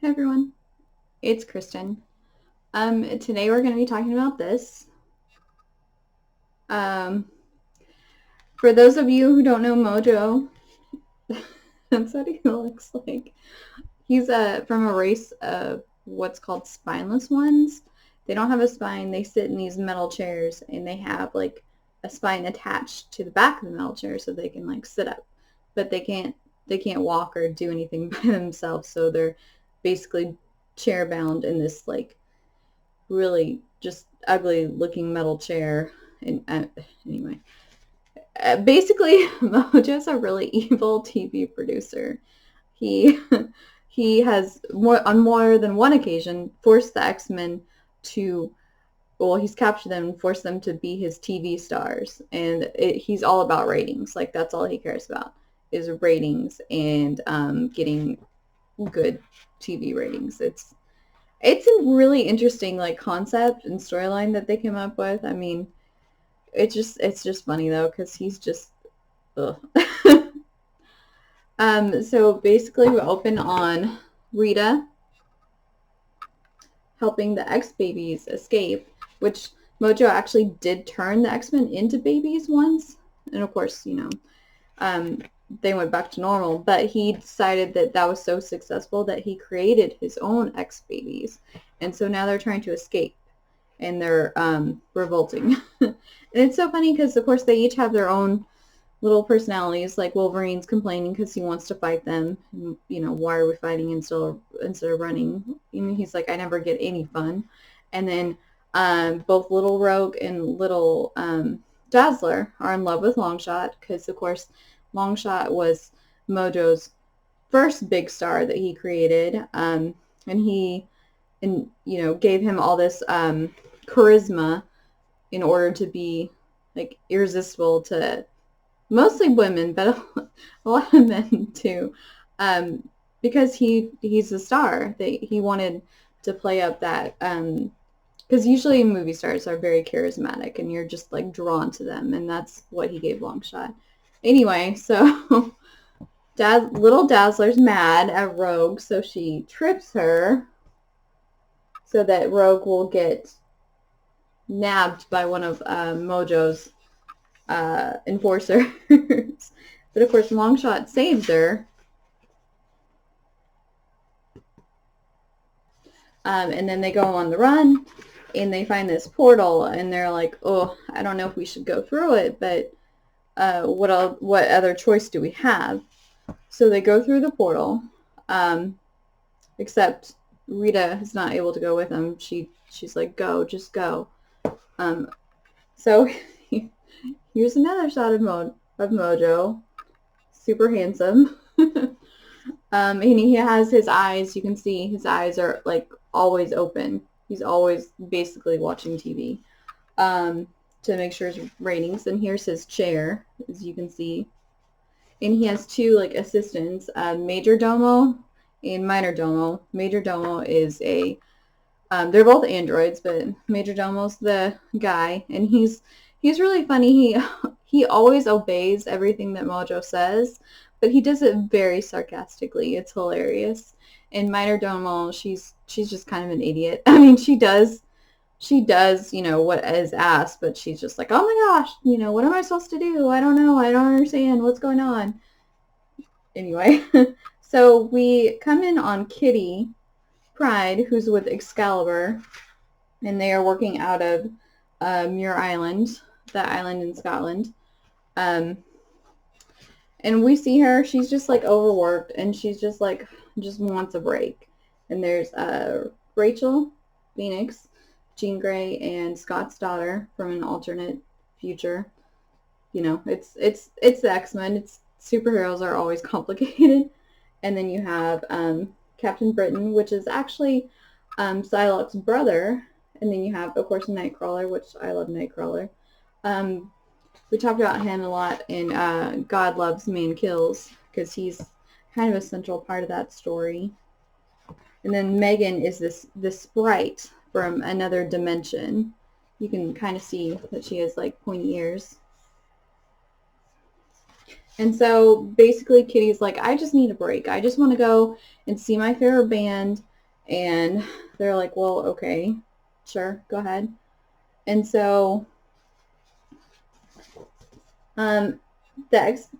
Hey everyone, it's Kristen. Today we're going to be talking about this. Um, for those of you who don't know Mojo, that's what he looks like. He's from a race of what's called spineless ones. They don't have a spine. They sit in these metal chairs, and they have like a spine attached to the back of the metal chair, so they can like sit up, but they can't walk or do anything by themselves. So they're basically chair bound in this like really just ugly looking metal chair. And anyway, basically, Mojo's a really evil TV producer. He he has on more than one occasion forced the X-Men to, well, he's captured them and forced them to be his TV stars, and he's all about ratings. Like that's all he cares about is ratings and getting good TV ratings. It's a really interesting like concept and storyline that they came up with. I mean, it's just funny though because he's just ugh. So basically we open on Rita helping the X babies escape, which Mojo actually did turn the X-Men into babies once, and of course, um, they went back to normal. But he decided that that was so successful that he created his own X babies, and so now they're trying to escape, and they're revolting. And it's so funny because, of course, they each have their own little personalities. Like Wolverine's complaining because he wants to fight them. And, why are we fighting instead of running? He's like, I never get any fun. And then both Little Rogue and Little Dazzler are in love with Longshot because, of course, Longshot was Mojo's first big star that he created, and he gave him all this charisma in order to be like irresistible to mostly women, but a lot of men too, because he's a star. He wanted to play up that because usually movie stars are very charismatic and you're just like drawn to them, and that's what he gave Longshot. Anyway, so little Dazzler's mad at Rogue, so she trips her so that Rogue will get nabbed by one of Mojo's enforcers. But of course, Longshot saves her. And then they go on the run, and they find this portal, and they're like, "Oh, I don't know if we should go through it, but what other choice do we have?" So they go through the portal, except Rita is not able to go with them. She's like, "Go, just go." So here's another shot of Mojo, super handsome. And he has his eyes. You can see his eyes are like always open. He's always basically watching TV to make sure his ratings. And here's his chair, as you can see. And he has two like assistants, Major Domo and Minor Domo. Major Domo is they're both androids, but Major Domo's the guy, and he's really funny. He always obeys everything that Mojo says, but he does it very sarcastically. It's hilarious. And Minor Domo, she's just kind of an idiot. I mean, she does, what is asked, but she's just like, oh my gosh, what am I supposed to do? I don't know. I don't understand what's going on. Anyway, so we come in on Kitty Pryde, who's with Excalibur, and they are working out of Muir Island, that island in Scotland. And we see her, she's just like overworked, and she's just like, just wants a break. And there's Rachel Phoenix, Jean Grey, and Scott's daughter from an alternate future. It's the X-Men. It's superheroes are always complicated. And then you have Captain Britain, which is actually Psylocke's brother. And then you have, of course, Nightcrawler, which I love Nightcrawler. We talked about him a lot in God Loves, Man Kills, because he's kind of a central part of that story. And then Megan is this sprite from another dimension. You can kind of see that she has like pointy ears. And so basically Kitty's like, I just need a break. I just want to go and see my favorite band. And they're like, well, okay, sure, go ahead. And so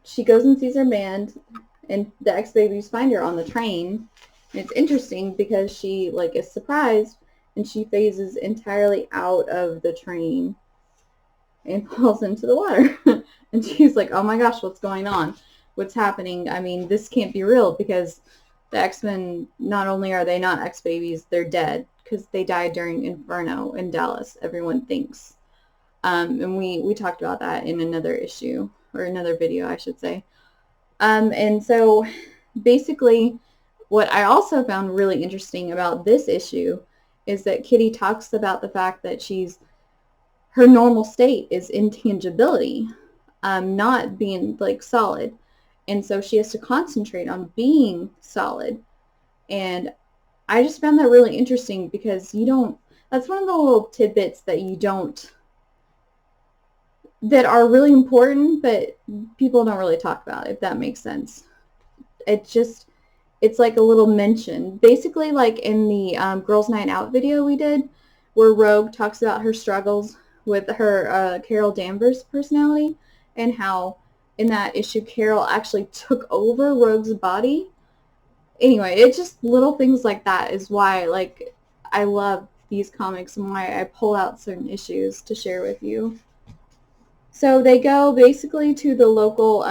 she goes and sees her band, and the ex-babies find her on the train. And it's interesting because she like is surprised, and she phases entirely out of the train and falls into the water. And she's like, oh my gosh, what's going on? What's happening? I mean, this can't be real, because the X-Men, not only are they not ex-babies, they're dead because they died during Inferno in Dallas, everyone thinks. And we talked about that in another issue, or another video, I should say. And so basically, what I also found really interesting about this issue is that Kitty talks about the fact that her normal state is intangibility, not being like solid. And so she has to concentrate on being solid. And I just found that really interesting, because that's one of the little tidbits that are really important, but people don't really talk about, if that makes sense. It's like a little mention. Basically, like in the Girls Night Out video we did, where Rogue talks about her struggles with her Carol Danvers personality, and how in that issue Carol actually took over Rogue's body. Anyway, it's just little things like that is why like I love these comics, and why I pull out certain issues to share with you. So they go basically to the local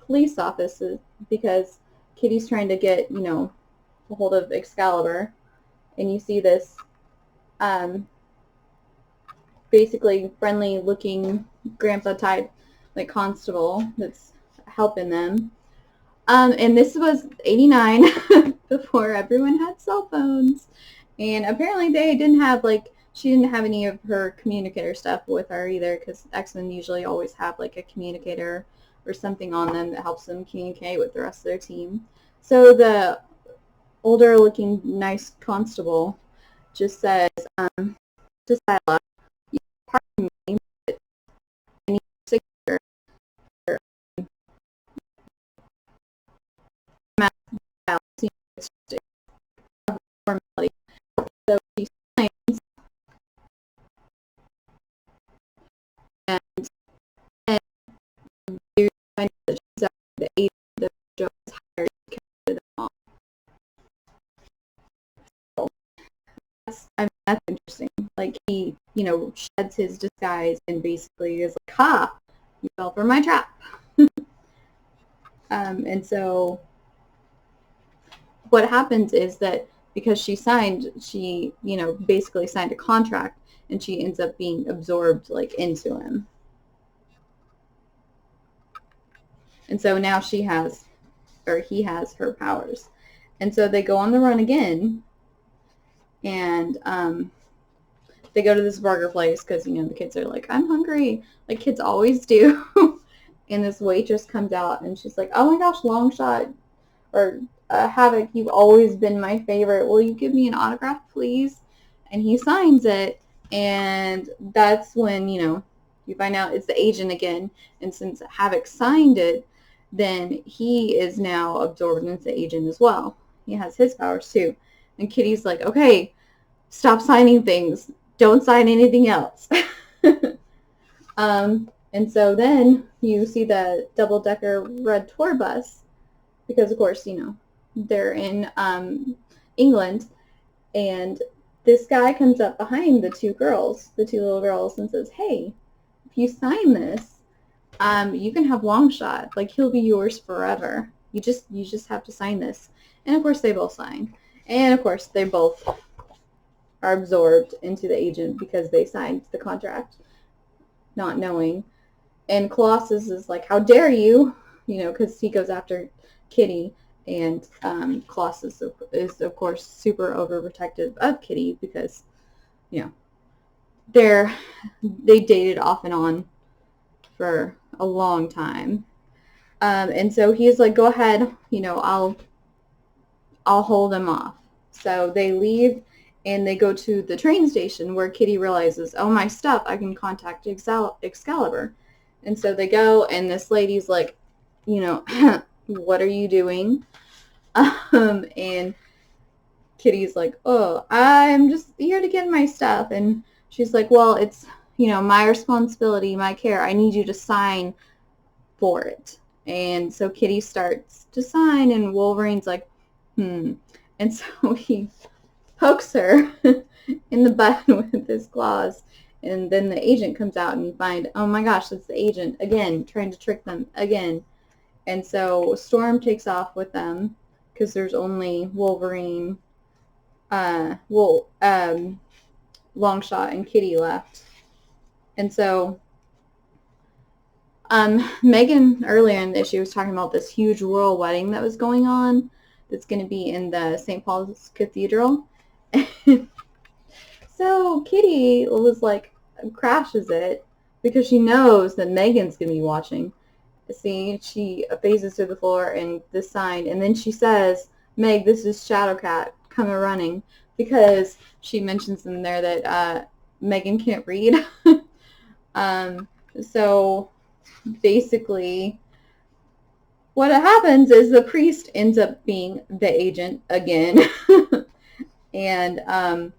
police offices, because Kitty's trying to get, a hold of Excalibur. And you see this basically friendly looking grandpa type like constable that's helping them. And this was 89 before everyone had cell phones. And apparently they didn't have she didn't have any of her communicator stuff with her either, because X-Men usually always have like a communicator or something on them that helps them communicate with the rest of their team. So the older looking nice constable just says to Sila, pardon me, but I need a signature. It's just a formality. So she signs, and then you find that she's the agent that Joe has hired to capture them all. So that's interesting. Like, he, sheds his disguise and basically is like, ha, you fell for my trap. And so what happens is that because she basically signed a contract, and she ends up being absorbed like into him. And so now he has her powers. And so they go on the run again, and they go to this burger place because, the kids are like, I'm hungry, like kids always do. And this waitress comes out, and she's like, oh my gosh, Longshot, or Havoc, you've always been my favorite. Will you give me an autograph, please? And he signs it, and that's when, you find out it's the agent again. And since Havoc signed it, then he is now absorbed into the agent as well. He has his powers too. And Kitty's like, okay, stop signing things. Don't sign anything else. And so then you see the double-decker red tour bus, because of course, they're in England, and this guy comes up behind the two little girls, and says, hey, if you sign this, you can have Longshot. Like, he'll be yours forever. You just have to sign this. And of course they both sign. And of course they both are absorbed into the agent because they signed the contract, not knowing. And Colossus is like, how dare you? Because he goes after Kitty. And Colossus is, of course, super overprotective of Kitty because, they dated off and on for a long time. And so he's like, go ahead, I'll hold them off. So they leave, and they go to the train station where Kitty realizes, oh, my stuff, I can contact Excalibur. And so they go, and this lady's like, what are you doing? And Kitty's like, oh, I'm just here to get my stuff. And she's like, well, it's, my responsibility, my care. I need you to sign for it. And so Kitty starts to sign, and Wolverine's like, And so he pokes her in the butt with his claws. And then the agent comes out and find, oh my gosh, that's the agent again, trying to trick them again. And so Storm takes off with them because there's only Wolverine, Longshot, and Kitty left. And so Megan earlier in the issue was talking about this huge royal wedding that was going on that's going to be in the St. Paul's Cathedral. So Kitty was like, crashes it because she knows that Megan's going to be watching. See, she phases to the floor and this sign, and then she says, Meg, this is Shadowcat, come running, because she mentions in there that Megan can't read. So basically what happens is the priest ends up being the agent again. And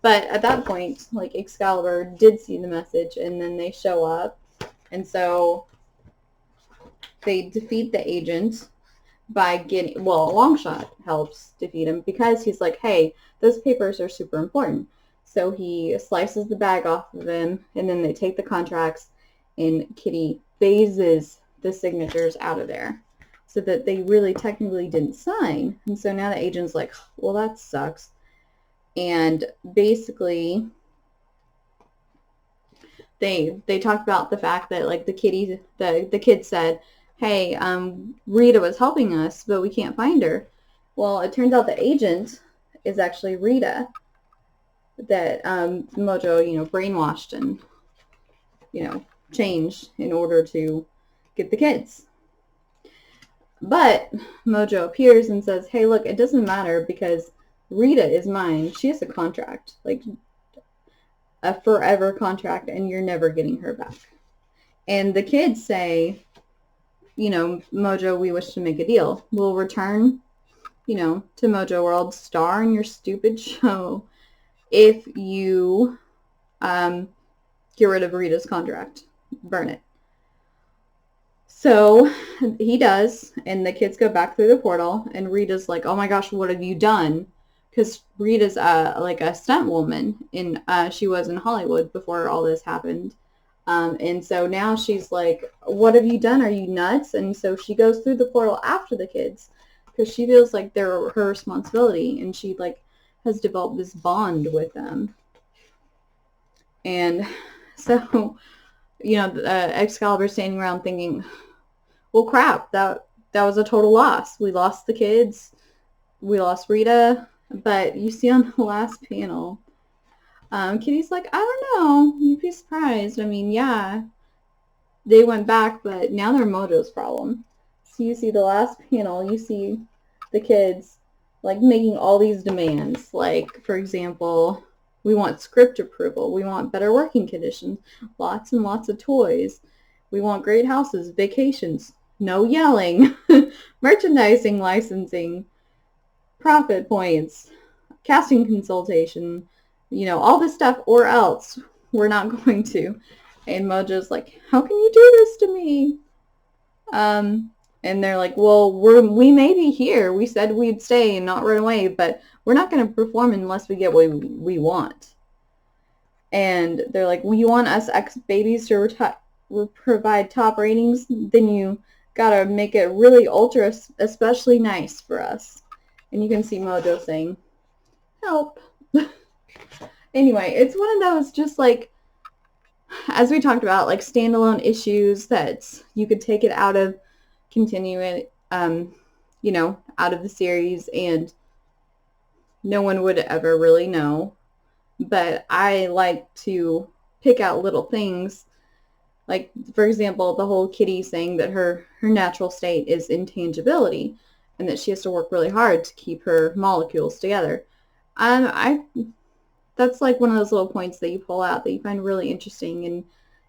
but at that point, like, Excalibur did see the message, and then they show up, and so they defeat the agent by getting, well, Longshot helps defeat him because he's like, hey, those papers are super important. So he slices the bag off of him, and then they take the contracts, and Kitty phases the signatures out of there so that they really technically didn't sign. And so now the agent's like, well, that sucks. And basically they talked about the fact that, like, the kid said, hey, Rita was helping us, but we can't find her. Well, it turns out the agent is actually Rita that Mojo, brainwashed and, changed in order to get the kids. But Mojo appears and says, hey, look, it doesn't matter because Rita is mine. She has a contract, like a forever contract, and you're never getting her back. And the kids say, Mojo, we wish to make a deal. We'll return, to Mojo World, star in your stupid show if you get rid of Rita's contract. Burn it. So he does, and the kids go back through the portal, and Rita's like, oh my gosh, what have you done? Because Rita's like a stunt woman, and she was in Hollywood before all this happened. And so now she's like, what have you done? Are you nuts? And so she goes through the portal after the kids because she feels like they're her responsibility, and she, like, has developed this bond with them. And so, Excalibur standing around thinking, well, crap, that was a total loss. We lost the kids. We lost Rita. But you see on the last panel, Kitty's like, I don't know. You'd be surprised. I mean, yeah, they went back, but now they're Mojo's problem. So you see the last panel, you see the kids, like, making all these demands. Like, for example, we want script approval. We want better working conditions. Lots and lots of toys. We want great houses, vacations, no yelling, merchandising licensing, profit points, casting consultation, all this stuff, or else we're not going to. And Mojo's like, how can you do this to me? And they're like, well, we may be here. We said we'd stay and not run away, but we're not going to perform unless we get what we want. And they're like, well, you want us ex-babies to provide top ratings? Then you gotta make it really ultra especially nice for us. And you can see Mojo saying, help. Anyway, it's one of those, just like, as we talked about, like, standalone issues that you could take it out of, continue it, out of the series, and no one would ever really know. But I like to pick out little things, like, for example, the whole Kitty saying that her natural state is intangibility, and that she has to work really hard to keep her molecules together. That's like one of those little points that you pull out that you find really interesting, and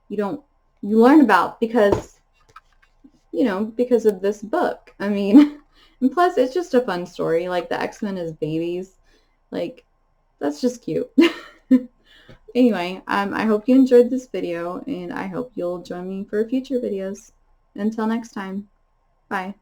you learn about because of this book. I mean, and plus it's just a fun story. Like, the X-Men as babies Like, that's just cute. Anyway, I hope you enjoyed this video, and I hope you'll join me for future videos. Until next time, bye.